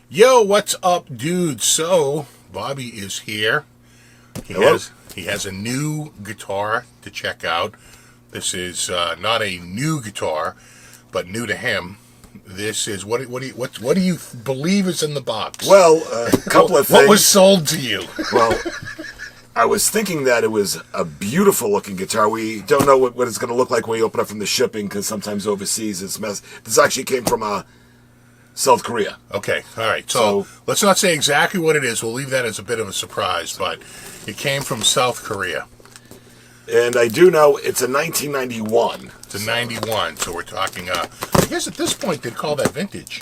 Yo, what's up, dude? So, Bobby is here. Hello? He has a new guitar to check out. This is not a new guitar, but new to him. This is what do you believe is in the box? Well, a couple of things. What was sold to you? Well, I was thinking that it was a beautiful looking guitar. We don't know what it's going to look like when we open up from the shipping, because sometimes overseas it's mess. This actually came from South Korea. Okay, all right. So let's not say exactly what it is. We'll leave that as a bit of a surprise, but it came from South Korea. And I do know it's a 1991. It's a 91, so we're talking, I guess at this point they'd call that vintage.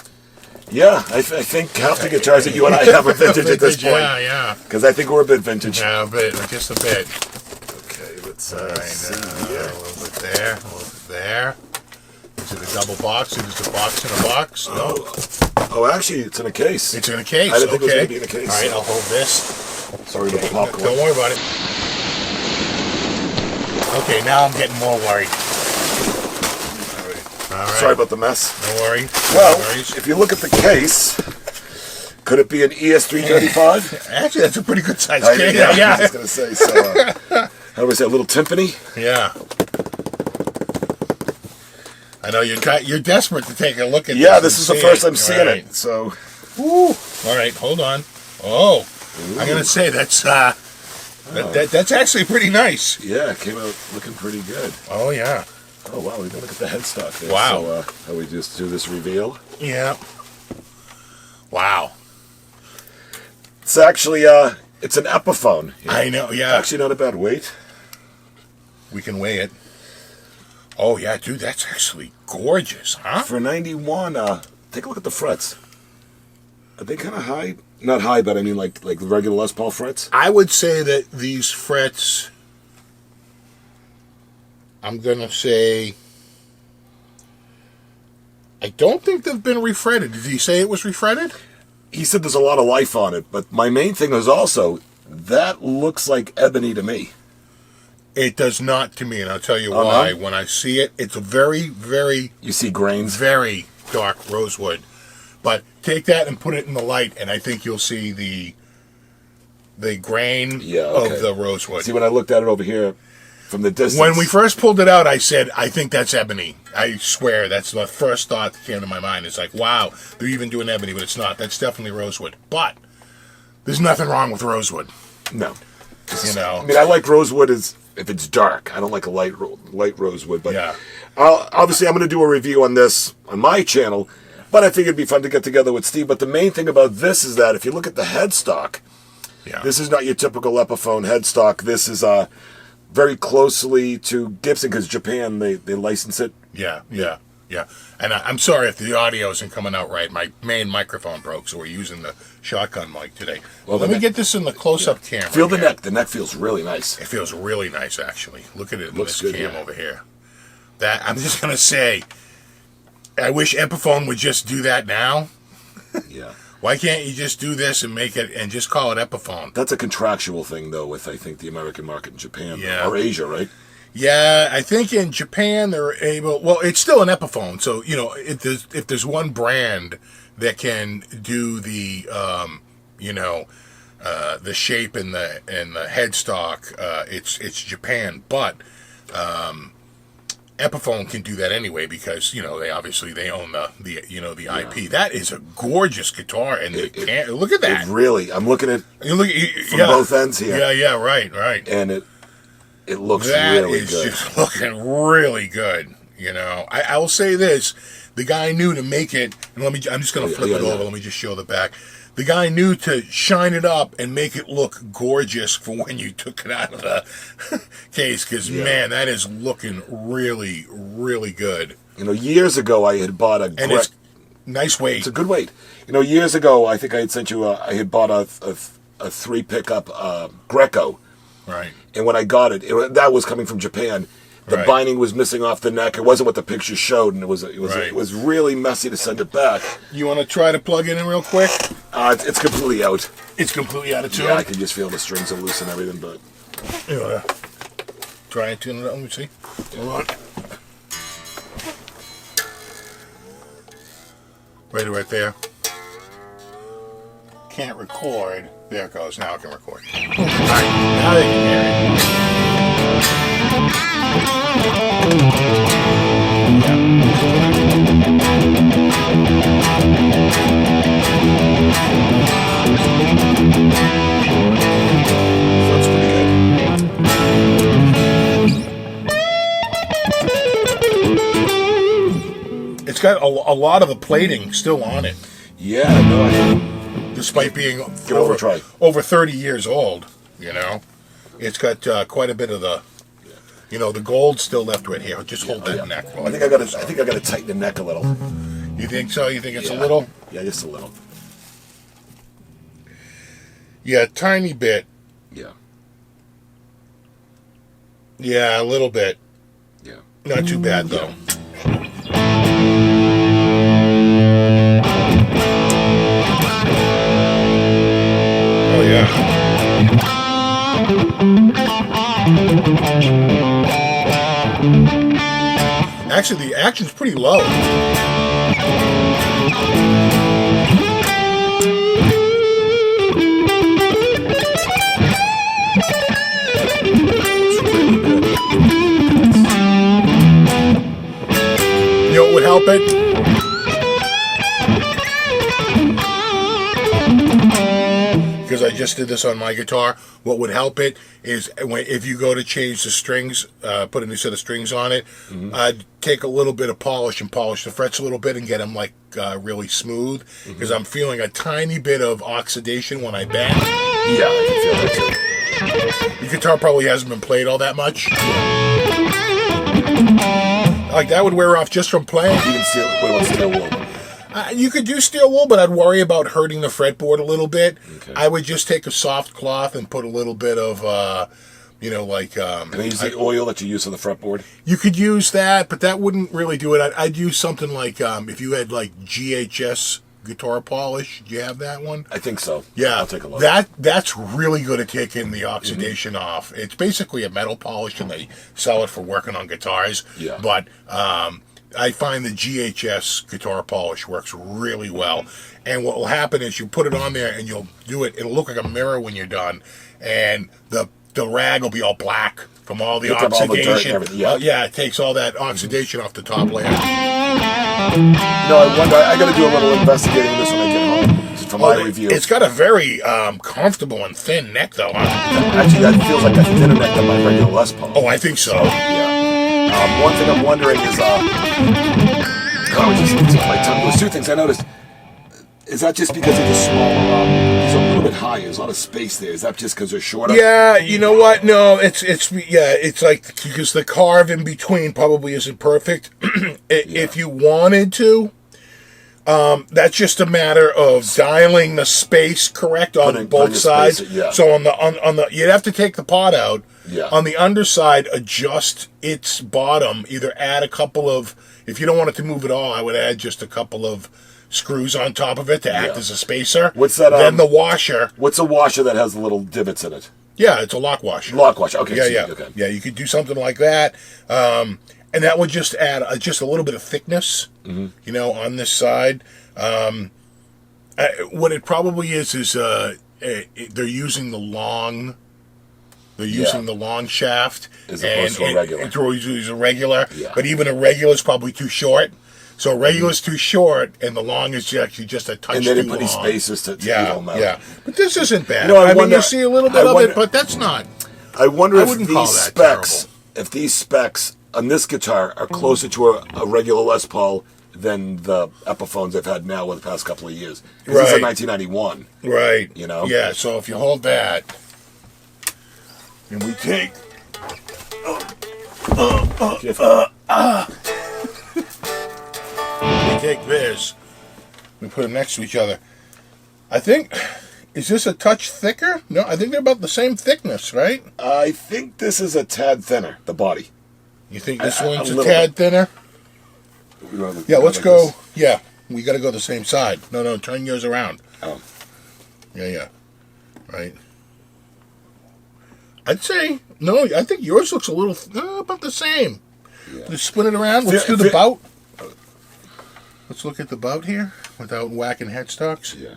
Yeah, I think half the guitars that you and I have are vintage at this point. Yeah. Because I think we're a bit vintage. Yeah, a bit, just a bit. Okay, let's See see here. a little bit there, a little bit there. Is it a double box? Is it a box in a box? No. Oh, actually, it's in a case. It's in a case. I didn't think it was okay. going to be in a case. All right, I'll hold this. Sorry about the popcorn. Don't worry about it. Okay, now I'm getting more worried. All right. Sorry about the mess. Don't worry. Well, No worries. if you look at the case, could it be an ES335? Actually, that's a pretty good size I case. I was going to say, so, how was that, a little timpani? Yeah. I know you're desperate to take a look at Yeah, this. this is the first I'm seeing it, so. Ooh. All right, hold on. Oh, ooh. I'm going to say that's that's actually pretty nice. Yeah, it came out looking pretty good. Oh, yeah. Oh, wow, we can look at the headstock there. Wow. So, how we just do this reveal? Yeah. Wow. It's actually, it's an Epiphone. I know, yeah. Actually not a bad weight. We can weigh it. Oh, yeah, dude, that's actually gorgeous, huh? For 91, take a look at the frets. Are they kind of high? Not high, but I mean like the regular Les Paul frets? I would say that these frets, I'm going to say, I don't think they've been refretted. Did he say it was refretted? He said there's a lot of life on it, but my main thing is also, that looks like ebony to me. It does not to me, and I'll tell you Oh, why. no? When I see it, it's a very, very, You see grains? very dark rosewood. But take that and put it in the light, and I think you'll see the grain of the rosewood. See, when I looked at it over here from the distance. When we first pulled it out, I said, I think that's ebony. I swear, that's the first thought that came to my mind. It's like, wow, they're even doing ebony, but it's not. That's definitely rosewood. But there's nothing wrong with rosewood. No. You know? I mean, I like rosewood if it's dark. I don't like a light rosewood. But Yeah. Obviously, I'm going to do a review on this on my channel. But I think it'd be fun to get together with Steve. But the main thing about this is that if you look at the headstock, this is not your typical Epiphone headstock. This is very closely to Gibson, because Japan, they license it. Yeah. And I'm sorry if the audio isn't coming out right. My main microphone broke, so we're using the shotgun mic today. Well, let me get this in the close-up camera. Feel the neck. The neck feels really nice. It feels really nice, actually. Look at it in Looks this good, cam yeah. over here. That I'm just going to say, I wish Epiphone would just do that now. Yeah. Why can't you just do this and make it and just call it Epiphone? That's a contractual thing, though, with, I think, the American market in Japan. Yeah. Or Asia, right? Yeah, I think in Japan they're able. Well, it's still an Epiphone, so if there's one brand that can do the the shape and the headstock, it's Japan. But Epiphone can do that anyway, because they own the IP. That is a gorgeous guitar, and look at that. I'm looking at from both ends here. Yeah, right. And it looks that really is good. just looking really good. I will say this: the guy knew to make it. And I'm just going to flip it over. Let me just show the back. The guy knew to shine it up and make it look gorgeous for when you took it out of the case. Because man, that is looking really, really good. Years ago I had bought And it's nice weight. It's a good weight. Years ago I think I had sent you. I had bought a 3 pickup Greco. Right. And when I got it, that was coming from Japan. The binding was missing off the neck. It wasn't what the picture showed, and it was really messy to send it back. You want to try to plug it in real quick? It's completely out. It's completely out of tune. Yeah, I can just feel the strings are loose and everything, but try and tune it up. Let me see. Hold on. Right there. can't record. There it goes. Now it can record. All right, now they can That's pretty good. It's got a lot of the plating still on it. Yeah, no, Despite being over 30 years old, you know. It's got quite a bit of the, you know, the gold still left right here. Just hold that neck. I think I got to tighten the neck a little. You think so? You think it's a little? Yeah, just a little. Yeah, a tiny bit. Yeah. Yeah, a little bit. Yeah. Not too bad though. Oh yeah. Actually, the action's pretty low. You know what would help it? Because I just did this on my guitar. What would help it is if you go to change the strings, put a new set of strings on it, I'd take a little bit of polish and polish the frets a little bit and get them like really smooth. Because I'm feeling a tiny bit of oxidation when I bang. Yeah, I can feel that too. The guitar probably hasn't been played all that much. Like that would wear off just from playing. You can what about steel wool? You could do steel wool, but I'd worry about hurting the fretboard a little bit. Okay. I would just take a soft cloth and put a little bit of, you know, like... Can I use the oil that you use on the fretboard? You could use that, but that wouldn't really do it. I'd use something like, if you had like GHS guitar polish. Do you have that one? I think so. Yeah. I'll take a look. That's really good at taking the oxidation off. It's basically a metal polish, and they sell it for working on guitars. Yeah. But I find the GHS guitar polish works really well. And what will happen is you put it on there and you'll do it. It'll look like a mirror when you're done, and the rag will be all black from all the oxidation. All the dirt and everything, yeah. Yeah, it takes all that oxidation off the top layer. No, I wonder. I got to do a little investigating this when I get home for my review. It's got a very comfortable and thin neck, though. Actually, that feels like a thinner neck than my regular Les Paul. Oh, I think so. Yeah. One thing I'm wondering is, God, just my tongue. There's two things I noticed. Is that just because they're just smaller? These are a little bit higher. There's a lot of space there. Is that just because they're shorter? Yeah, you know what? No, it's like because the carve in between probably isn't perfect. If you wanted to, that's just a matter of dialing the space correct on both sides. So on the you'd have to take the pot out. Yeah. On the underside, adjust its bottom. Either add a couple of, if you don't want it to move at all, I would add just a couple of screws on top of it to act as a spacer. What's that? Then the washer. What's a washer that has the little divots in it? Yeah, it's a lock washer. Lock washer. Okay. Yeah. Okay. Yeah, you could do something like that, and that would just add just a little bit of thickness, you know, on this side. What it probably is they're using the long. They're using the long shaft as opposed to a regular. And use a regular, Yeah. but even a regular is probably too short. So a regular is too short, and the long is actually just a touch too long. And then they put these spacers to even them out. Yeah, but this isn't bad. You know, I mean, you see a little bit of it, but that's not. I wonder if wouldn't call these that specs, terrible. if these specs on this guitar are closer to a regular Les Paul than the Epiphones I've had now in the past couple of years. Because this is a 1991. Right. You know? Yeah, so if you hold that, and we take... we take this, we put them next to each other. I think... Is this a touch thicker? No, I think they're about the same thickness, right? I think this is a tad thinner, the body. You think this one's a a tad thinner? Yeah, let's go. This. Yeah, we got to go the same side. No, turn yours around. Oh. Yeah. Right. I'd say, no, I think yours looks a little, about the same. Yeah. Let's spin it around. Let's do the bout. Let's look at the bout here without whacking headstocks. Yeah.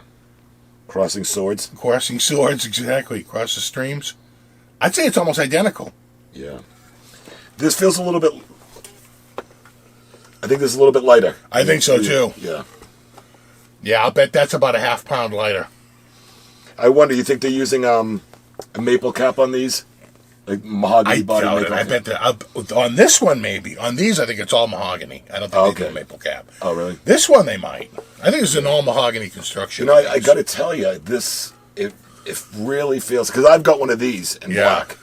Crossing swords. Crossing swords, exactly. Cross the streams. I'd say it's almost identical. Yeah. This feels a little bit... I think this is a little bit lighter. I think so, too. Yeah. Yeah, I'll bet that's about a half pound lighter. I wonder, you think they're using a maple cap on these? Like mahogany body doubt maple it. I cap? bet on this one, maybe. On these, I think it's all mahogany. I don't think they do a maple cap. Oh, really? This one, they might. I think it's an all mahogany construction. You know, I got to tell you, this, it really feels... Because I've got one of these in black.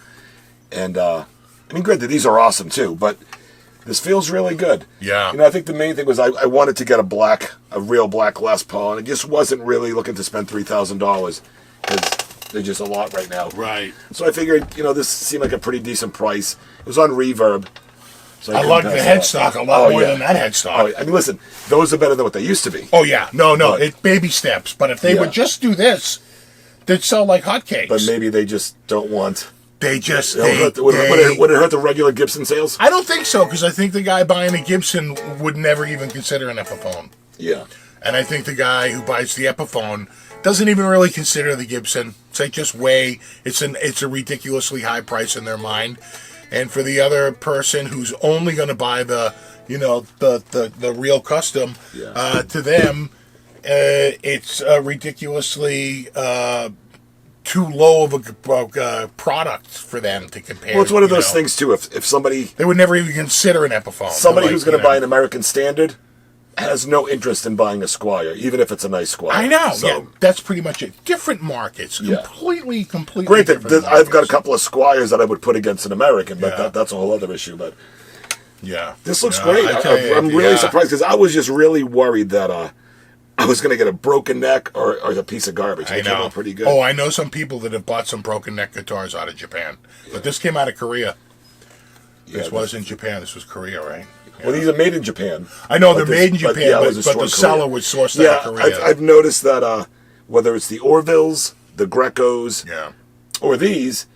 And, I mean, granted, these are awesome, too, but... This feels really good. Yeah. You know, I think the main thing was I wanted to get a real black Les Paul, and I just wasn't really looking to spend $3,000 because they're just a lot right now. Right. So I figured, you know, this seemed like a pretty decent price. It was on Reverb. So I like the headstock a lot more than that headstock. I mean, listen, those are better than what they used to be. Oh, yeah. No, it's baby steps. But if they would just do this, they'd sell like hotcakes. But maybe they just don't want... They just... would it hurt the regular Gibson sales? I don't think so, because I think the guy buying a Gibson would never even consider an Epiphone. Yeah. And I think the guy who buys the Epiphone doesn't even really consider the Gibson. It's like just way... It's a ridiculously high price in their mind. And for the other person who's only going to buy the real custom, to them, it's ridiculously... too low of a product for them to compare. Well, it's one of those things too. If somebody... They would never even consider an Epiphone. Somebody who's going to buy an American Standard has no interest in buying a Squire, even if it's a nice Squire. I know. So, yeah, that's pretty much it. Different markets. Completely Great, different I've got a couple of Squires that I would put against an American, but that's a whole other issue. But this looks great. I'm really surprised because I was just really worried that... I was going to get a broken neck or a piece of garbage. They came out pretty good. Oh, I know some people that have bought some broken neck guitars out of Japan. But this came out of Korea. This wasn't Japan. This was Korea, right? Well, these are made in Japan. I know they're made in Japan, but the seller was sourced out of Korea. I've noticed that whether it's the Orvilles, the Grecos, or these,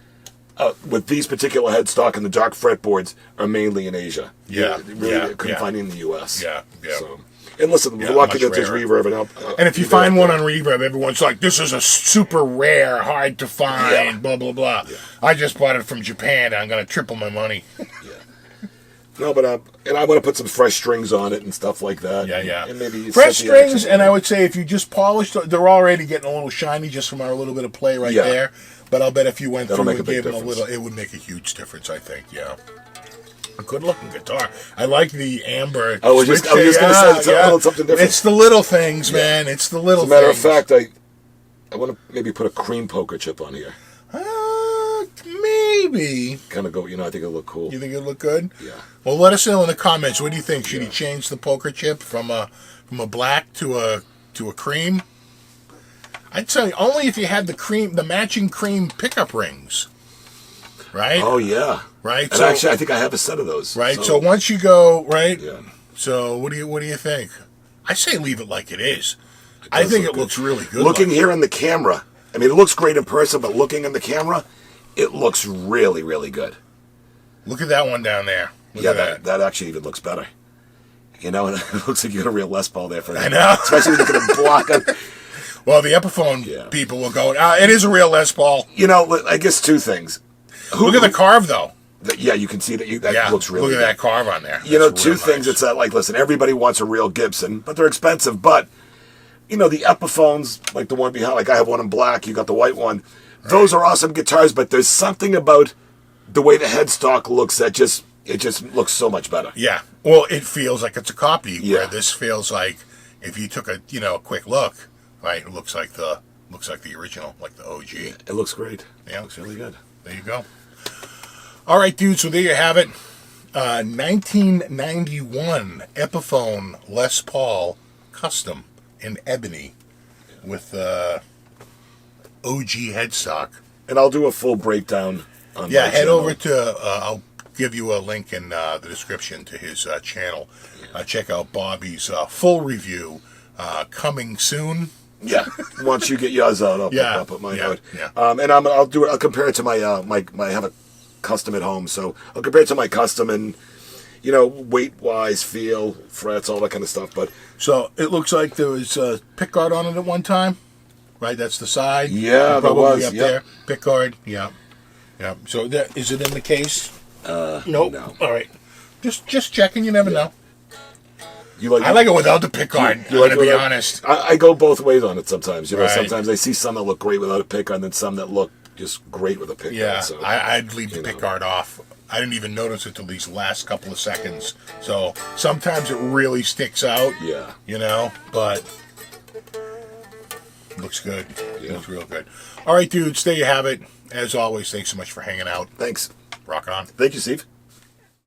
with these particular headstock and the dark fretboards, are mainly in Asia. Really couldn't find in the U.S. So. And listen, we're lucky that there's Reverb. And if you find one on Reverb, everyone's like, this is a super rare, hard to find, blah, blah, blah. I just bought it from Japan. I'm going to triple my money. No, but and I want to put some fresh strings on it and stuff like that. And maybe fresh strings, and I would say if you just polish, they're already getting a little shiny just from our little bit of play there. But I'll bet if you went through and gave them a little, it would make a huge difference, I think, A good-looking guitar. I like the amber. I was just going to say it's a little something different. It's the little things, man. It's the little things. As a matter of fact, I want to maybe put a cream poker chip on here. Maybe. Kind of go, I think it'll look cool. You think it'll look good? Yeah. Well, let us know in the comments. What do you think? Should he change the poker chip from a black to a cream? I'd say only if you had the matching cream pickup rings. Right? Oh, yeah. Right? And actually, I think I have a set of those. Right? So once you go, right? Yeah. So what do you think? I say leave it like it is. I think it looks really good. Looking here in the camera, I mean, it looks great in person, but looking in the camera, it looks really, really good. Look at that one down there. Look at that actually even looks better. And it looks like you got a real Les Paul there for that. I know. Especially when you can block it. Well, the Epiphone people will go, it is a real Les Paul. I guess two things. Look at the carve, though. You can see that looks really good. Look at that carve on there. Two things. Nice. It's that, listen, everybody wants a real Gibson, but they're expensive. But, the Epiphones, like the one behind, I have one in black, you got the white one. Right. Those are awesome guitars, but there's something about the way the headstock looks that it just looks so much better. Yeah. Well, it feels like it's a copy, where this feels like, if you took a quick look, right, it looks like the original, like the OG. Yeah, it looks great. Yeah. It looks really good. There you go. All right, dude, so there you have it. 1991 Epiphone Les Paul Custom in ebony with OG headstock. And I'll do a full breakdown on my head channel. Over to, I'll give you a link in the description to his channel. Check out Bobby's full review coming soon. Yeah, once you get yours out, I'll put mine out. Yeah. And I'll compare it to my I have a custom at home, so I'll compare it to my custom and weight-wise, feel, frets, all that kind of stuff. But so it looks like there was pickguard on it at one time. right? That's the side. Yeah, that probably was, up yep. there. Pick guard. Yeah. Yeah. So is it in the case? Nope. No. All right. Just checking. You never know. I like it without the pick guard. I'm going to be honest. I go both ways on it sometimes. You know, Right. sometimes I see some that look great without a pick guard, and then some that look just great with a pick Yeah, guard. So, I'd leave the pick guard off. I didn't even notice it till these last couple of seconds. So sometimes it really sticks out. Yeah. You know, but looks good. Yeah. Looks real good. All right, dudes, there you have it. As always, thanks so much for hanging out. Thanks. Rock on. Thank you, Steve.